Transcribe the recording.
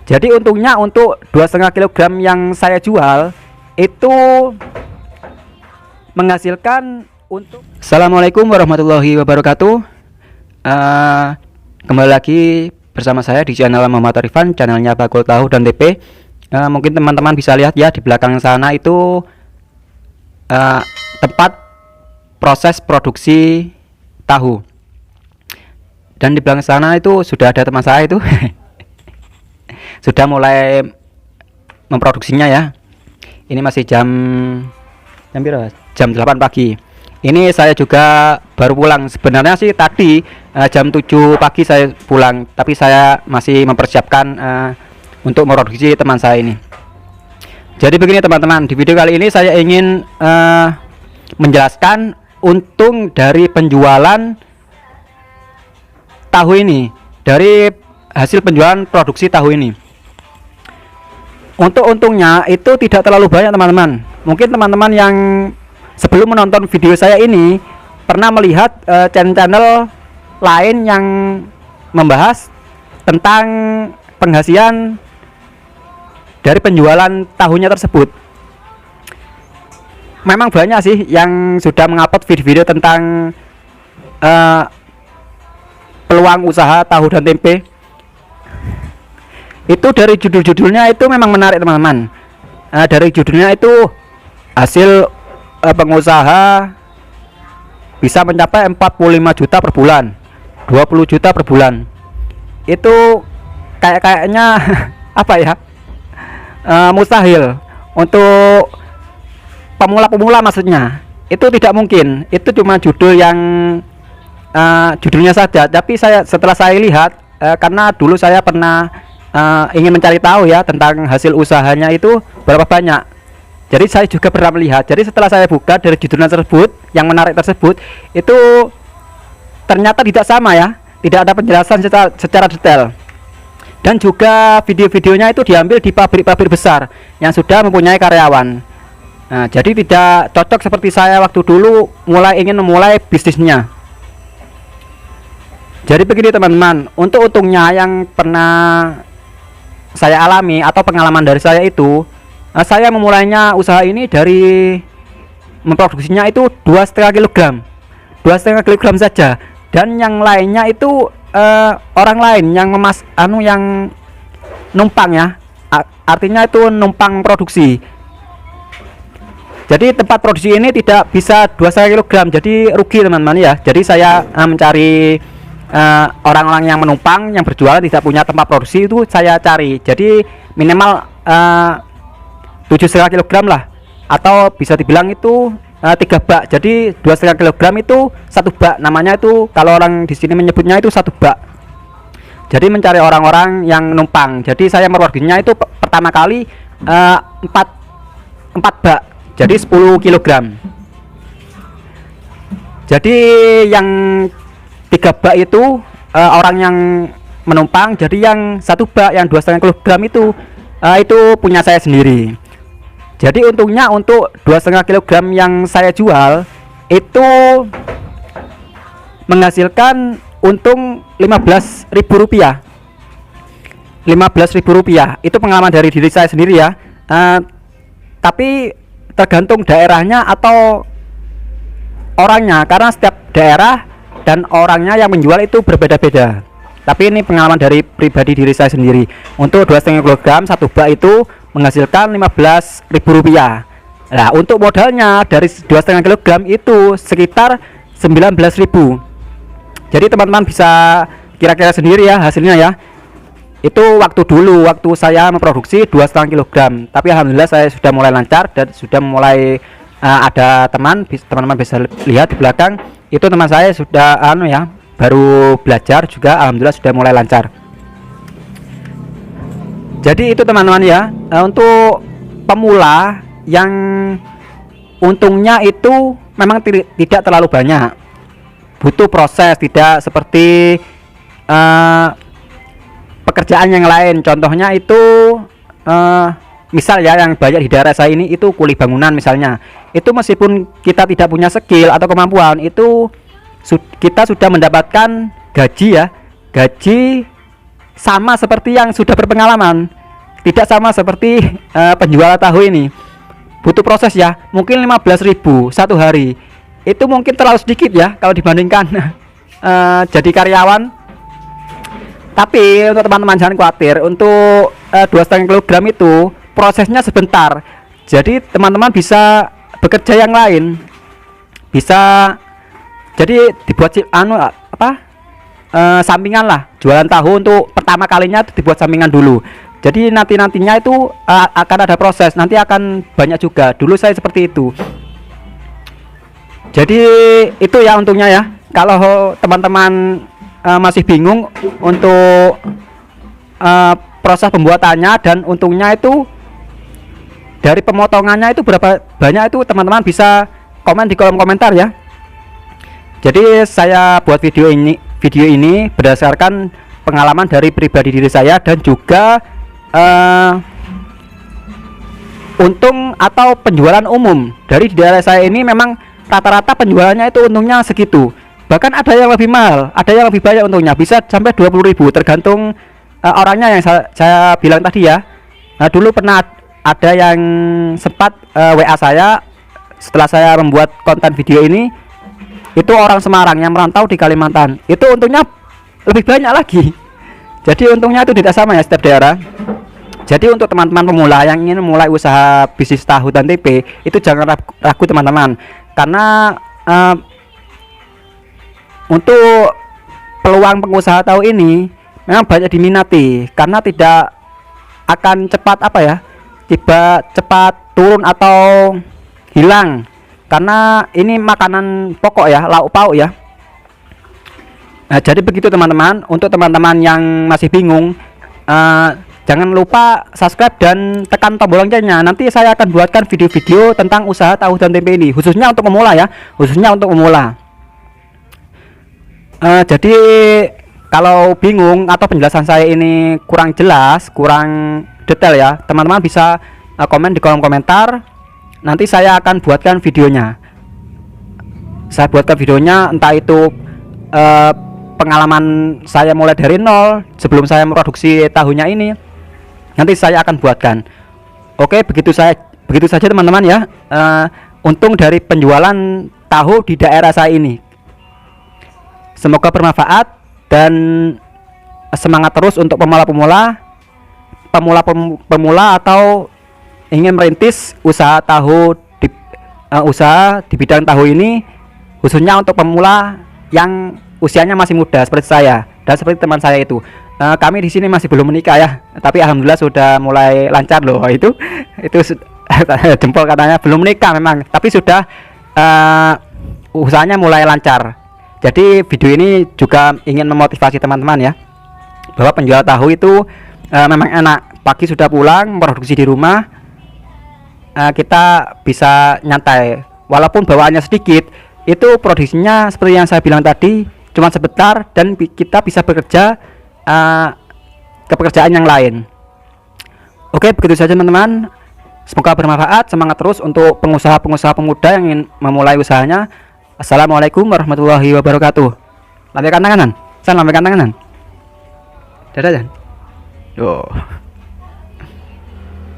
Jadi untungnya untuk 2,5 kg yang saya jual itu menghasilkan untuk. Assalamualaikum warahmatullahi wabarakatuh. Kembali lagi bersama saya di channel Muhammad Arifan, channelnya Bakul Tahu dan Tempe. Mungkin teman-teman bisa lihat ya, di belakang sana itu tempat proses produksi tahu. Dan di belakang sana itu sudah ada teman saya itu sudah mulai memproduksinya ya. Ini masih jam berapa? Jam 8 pagi. Ini saya juga baru pulang. Sebenarnya sih tadi jam 7 pagi saya pulang, tapi saya masih mempersiapkan untuk memproduksi teman saya ini. Jadi begini teman-teman, di video kali ini saya ingin menjelaskan untung dari penjualan tahu ini, dari hasil penjualan produksi tahu ini. Untuk untungnya itu tidak terlalu banyak teman-teman. Mungkin teman-teman yang sebelum menonton video saya ini pernah melihat channel-channel lain yang membahas tentang penghasilan dari penjualan tahunya tersebut. Memang banyak sih yang sudah mengupload video-video tentang peluang usaha tahu dan tempe. Itu dari judul-judulnya itu memang menarik teman-teman. Dari judulnya itu hasil pengusaha bisa mencapai 45 juta per bulan, 20 juta per bulan. Itu kayaknya apa ya, mustahil untuk pemula-pemula, maksudnya itu tidak mungkin. Itu cuma judul yang judulnya saja. Tapi setelah saya lihat, karena dulu saya pernah ingin mencari tahu ya tentang hasil usahanya itu berapa banyak. Jadi saya juga pernah melihat. Jadi setelah saya buka dari judulnya tersebut, yang menarik tersebut, itu ternyata tidak sama ya, tidak ada penjelasan secara detail. Dan juga video-videonya itu diambil di pabrik-pabrik besar yang sudah mempunyai karyawan. Nah, jadi tidak cocok seperti saya waktu dulu ingin memulai bisnisnya. Jadi begini teman-teman, untuk untungnya yang pernah saya alami atau pengalaman dari saya itu, saya memulainya usaha ini dari memproduksinya itu 2,5 kg, 2,5 kg saja. Dan yang lainnya itu orang lain yang yang numpang ya, artinya itu numpang produksi. Jadi tempat produksi ini tidak bisa 2,5 kg, jadi rugi teman-teman ya. Jadi saya mencari orang-orang yang menumpang, yang berjualan tidak punya tempat produksi, itu saya cari. Jadi minimal 7,5 kg lah, atau bisa dibilang itu 3 bak. Jadi 2,5 kg itu 1 bak, namanya itu kalau orang di sini menyebutnya itu 1 bak. Jadi mencari orang-orang yang numpang. Jadi saya memproduksinya itu pertama kali 4 bak, jadi 10 kg. Jadi yang 3 bak itu orang yang menumpang. Jadi yang 1 bak yang 2,5 kg itu punya saya sendiri. Jadi untungnya untuk 2,5 kg yang saya jual itu menghasilkan untung Rp15.000. Rp15.000 itu pengalaman dari diri saya sendiri ya. Tapi tergantung daerahnya atau orangnya, karena setiap daerah dan orangnya yang menjual itu berbeda-beda. Tapi ini pengalaman dari pribadi diri saya sendiri. Untuk 2,5 kg 1 bak itu menghasilkan Rp15.000. Nah, untuk modalnya dari 2,5 kg itu sekitar 19.000. Jadi teman-teman bisa kira-kira sendiri ya hasilnya ya. Itu waktu saya memproduksi 2,5 kg. Tapi alhamdulillah saya sudah mulai lancar dan sudah mulai ada teman-teman bisa lihat di belakang. Itu teman saya sudah baru belajar juga, alhamdulillah sudah mulai lancar. Jadi itu teman-teman ya, untuk pemula yang untungnya itu memang tidak terlalu banyak, butuh proses, tidak seperti pekerjaan yang lain. Contohnya itu misal ya, yang banyak di daerah saya ini itu kuli bangunan misalnya. Itu meskipun kita tidak punya skill atau kemampuan, itu kita sudah mendapatkan gaji ya, gaji sama seperti yang sudah berpengalaman, tidak sama seperti penjual tahu ini. Butuh proses ya, mungkin 15.000 satu hari. Itu mungkin terlalu sedikit ya kalau dibandingkan jadi karyawan. Tapi untuk teman-teman jangan khawatir, untuk 2,5 kilogram itu prosesnya sebentar. Jadi teman-teman bisa bekerja yang lain, bisa jadi dibuat sampingan lah. Jualan tahu untuk pertama kalinya itu dibuat sampingan dulu. Jadi nantinya itu akan ada proses, nanti akan banyak juga. Dulu saya seperti itu. Jadi itu ya untungnya ya. Kalau teman-teman masih bingung untuk proses pembuatannya, dan untungnya itu dari pemotongannya itu berapa banyak, itu teman-teman bisa komen di kolom komentar ya. Jadi saya buat video ini berdasarkan pengalaman dari pribadi diri saya, dan juga untung atau penjualan umum dari di daerah saya ini memang rata-rata penjualannya itu untungnya segitu. Bahkan ada yang lebih mahal, ada yang lebih banyak untungnya, bisa sampai 20.000 tergantung orangnya yang saya bilang tadi ya. Dulu pernah ada yang sempat WA saya setelah saya membuat konten video ini, itu orang Semarang yang merantau di Kalimantan, itu untungnya lebih banyak lagi. Jadi untungnya itu tidak sama ya setiap daerah. Jadi untuk teman-teman pemula yang ingin mulai usaha bisnis tahu dan tempe, itu jangan ragu teman-teman, karena untuk peluang pengusaha tahu ini memang banyak diminati, karena tidak akan cepat cepat turun atau hilang, karena ini makanan pokok ya, lauk pauk ya. Jadi begitu teman-teman. Untuk teman-teman yang masih bingung, jangan lupa subscribe dan tekan tombol loncengnya. Nanti saya akan buatkan video-video tentang usaha tahu dan tempe ini, khususnya untuk pemula ya, khususnya untuk pemula. Jadi kalau bingung atau penjelasan saya ini kurang jelas, kurang detail ya, teman-teman bisa komen di kolom komentar. Nanti saya akan buatkan videonya. Saya buatkan videonya, entah itu pengalaman saya mulai dari nol sebelum saya memproduksi tahunya ini, nanti saya akan buatkan. Oke, begitu saja teman-teman ya. Untung dari penjualan tahu di daerah saya ini. Semoga bermanfaat dan semangat terus untuk pemula atau ingin merintis usaha tahu di bidang tahu ini, khususnya untuk pemula yang usianya masih muda seperti saya dan seperti teman saya itu. Kami di sini masih belum menikah ya, tapi alhamdulillah sudah mulai lancar loh. Itu jempol katanya, belum menikah memang, tapi sudah usahanya mulai lancar. Jadi video ini juga ingin memotivasi teman-teman ya, bahwa penjual tahu itu memang enak. Pagi sudah pulang, produksi di rumah, kita bisa nyantai. Walaupun bawaannya sedikit, itu produksinya seperti yang saya bilang tadi, cuma sebentar, dan kita bisa bekerja ke pekerjaan yang lain. Oke, begitu saja teman-teman. Semoga bermanfaat. Semangat terus untuk pengusaha-pengusaha pemuda yang ingin memulai usahanya. Assalamualaikum warahmatullahi wabarakatuh. Lambaikan tangan. Dadah, Jan. Yo.